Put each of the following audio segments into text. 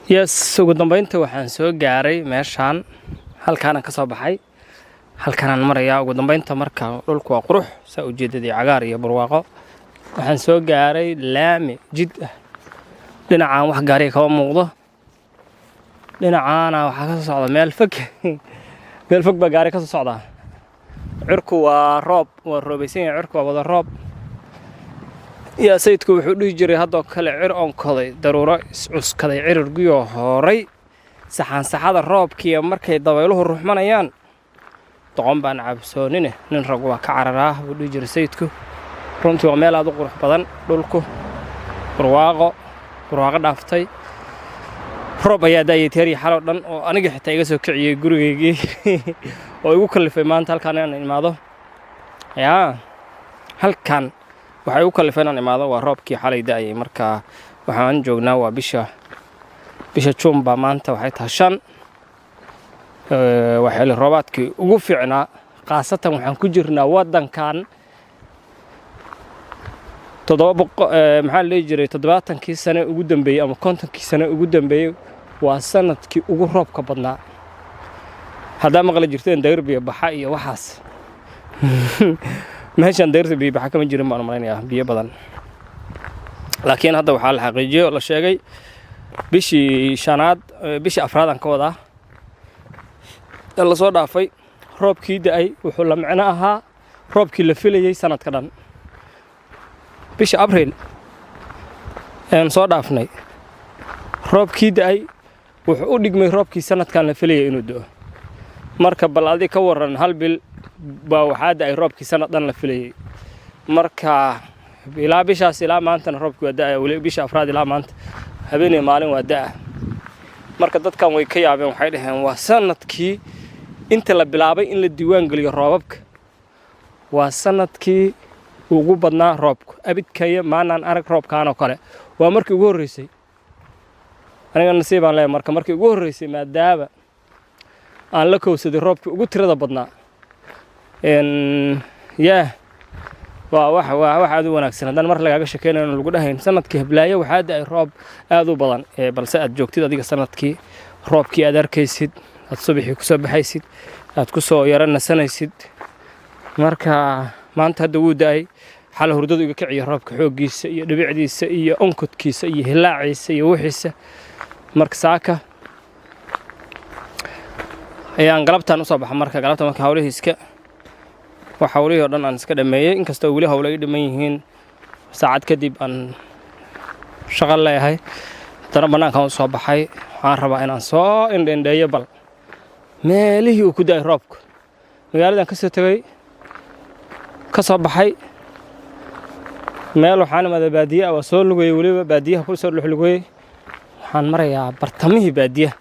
Yes, ugu dambeyntii waxaan soo gaaray meeshaan halkaan ka soo baxay. Halkaan maraya ugu dambeynta marka dhulku waa qurux saa u jeedadii cagaar iyo barwaaqo. Waxaan soo gaaray laami jid ah. Dhinacaan wax gaari ka muuqdo. Dhinacaana waxa ka socda meel fog. Meel fog ba gaari ka socda. Cirku waa roob, waa roobaysan cirku waa wada roob. يا سيدكو wuxuu dhigi jiray hadoo kale cir on koday daruuro cuskaday cirurgiyo horay saxada roobkiya markay dabayluhu ruxmanayaan doqon baan cabsoonine nin rag waa ka cararaa buu dhigi jiray sayidku runtii waa meel aad u qurux badan dhulku barwaaqo dhaaftay roob ayaa daayay teeri xalo dhan oo aniga xitaa iga soo kiciyay gurigeygii oo igu kallifay maanta halkaan inaan imaado halkaan waxay u kalifeen aan imaado waa roobkii xalay daayay marka waxaan joognaa waa bisha June maanta waxay tahay 5 waxay la roobaadkii ugu fiicnaa qaasatan waxaan ku jirnaa wadankan 70 sano ugu dambeeyay ama 50 sano ugu dambeeyay waa sanadkii ugu roobka badnaa hadaa maqla jirteen Derby baxa iyo waxaas meeshan Derby baxa kama jirin ma malaynayaa biyo badan laakiin hadda waxa la xaqiijiyay la sheegay bishii afraad aan ka wadaa la soo dhaafay roobkii daay wuxuu la macna ahaa roobkii la filayay sanadka dhan bishii April aan soo dhaafnay roobkii daay wuxuu u dhigmay roobkii sanadkan la filayay inuu doo marka bal adii ka waran hal bil ba waxa daay roobkii sanadan la filayay marka ilaa bishaas ilaa maanta roobkii waa daay wali bisha afraad ilaa maanta habeenay maalin waa daa marka dadkan way ka yaabeen waxay dhaheen waa sanadkii inta la bilaabay in la diiwaan galiyo roobabka waa sanadkii ugu badnaa roobku abidkaya maanaan arag roobkaan oo kale waa markii ugu horeysay aniga nasiibaan leeyahay markii ugu horeysay maadaama aan la kowsaday roobkii ugu tirada badnaa wax aad u wanaagsan haddana mar lagaaga shaqeynayno lagu dhahayn sanadkii hablaayo waxa daay roob aad u badan balse aad joogtid adiga sanadkii roobkii aad arkaysid aad subaxii ku soo baxaysid aad ku soo yaranasanaysid marka maanta hadda wuu daay xal hurdadu iga kiciyo roobka xoogiisa iyo dhibicdiisa iyo onkodkiisa iyo hilaaciisa iyo wixiisa marka saaka ayaan galabtaan u soo baxay marka hawlihiiska waxa wali oo dhan aan iska dhameeyay inkastoo wali hawlo ay dhiman yihiin saacad kadib aan shaqo leeyahay dana banaanka u soo baxay waxaan rabaa inaan soo indheeyo bal meelihii uu ku daay roobku magaaladan ka soo tagay ka soo baxay meel waxaan imaaday baadiye waa soo lugay waliba baadiyaha ku soo lugay waxaan marayaa bartamihii baadiyaha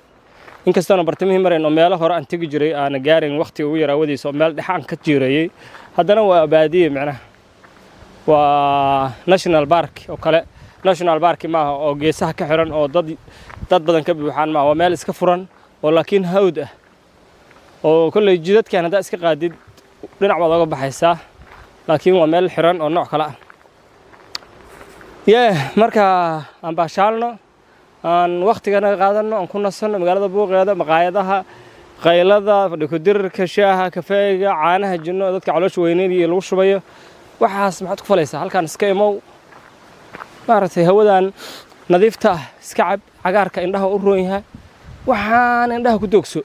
inkastoo bartamihii marayno meelo hore aan tagi jiray aan gaarin waqti ugu yaraawadiisa meel dhaxan ka jiray haddana waa baadiye macna waa national park oo kale national park ma aha oo geesaha ka xiran oo dad badan ka buuxaan ma waa meel iska furan oo laakiin hawd ah oo kulay jidadkan hada iska qaadid dhinac wada uga baxaysa laakiin waa meel xiran oo nooc kale ah marka aan baashaalno aan waqtigana qaadano aan ku nasano magaalada buuqeeda maqaayadaha qaylada fadhiyo dirka shaaha kafeega caanaha jinno dadka caloosha weyneeyay lagu shubayo waxaas maxaad ku falaysaa halkaan iska imow maartay hawadan nadiifta ah iska cab cagaarka indhaha u roon yahay waxaan indhaha ku doogso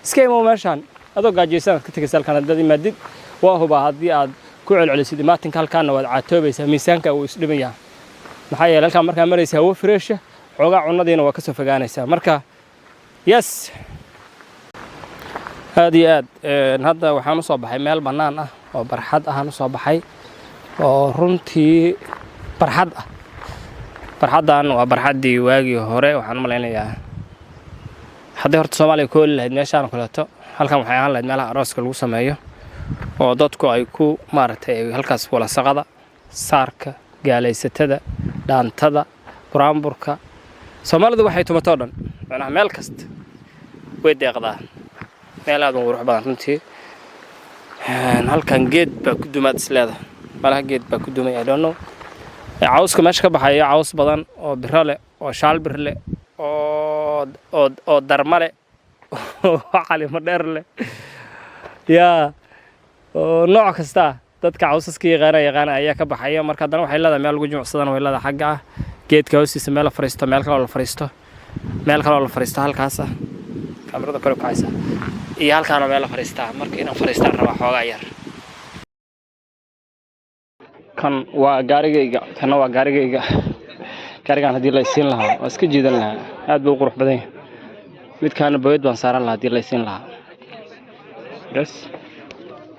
iska imow meeshaan adoo gaajeysan ka tagaysaa halkaan dad imaadid waa huba hadii aad ku celcelisid maatinka halkaan waad caatoobaysaa miisaanka uu isdhimayaa maxaa yeelay halkaan markaa maraysaa hawo fresh xogaa cunadiina waa ka soo fogaanaysaa marka yes aad iyo aad hadda waxaan u soo baxay meel bannaan ah oo barxad ah aan u soo baxay oo runtii barxad ah barxadan waa barxadii waagii hore waxaan malaynayaa haddii horta Soomaaliya ku lahayd meeshaan kaleeto halkan waxay ahaan lahayd meelaha arooska lagu sameeyo oo dadku ay ku maartay halkaas wala saqada saarka gaalaysatada dhaantada buraanburka Soomaalidu waxay tumato dhan macnaha meel kasta way deeqdaa meel aad u qurux badan runtii halkan geed baa ku dumaad isleeda malaha geed baa ku dumay I don't know cawska meesha ka baxaya caws badan oo birale oo shaal birle oo darma leh oo calimo dheer leh yaa oo nooc kasta dadka cawsaska yaqaan ayaa ka baxaya marka haddana waxay leedahay meel lagu jimicsadana way leedahay xagga ah geedka hoostiisa meel la fariisto meel kale oo la fariisto halkaas ah kamerada kor u kacaysa iyo halkaana meel la fariistaa marka inaan fariistaan rabaa xoogaa yar kan waa gaarigayga kana waa gaarigayga gaarigan haddii la isiin lahaa waa iska jiidan lahaa aad buu u qurux badan yahay midkaana bawed baan saaran lahaa haddii la isiin lahaa yes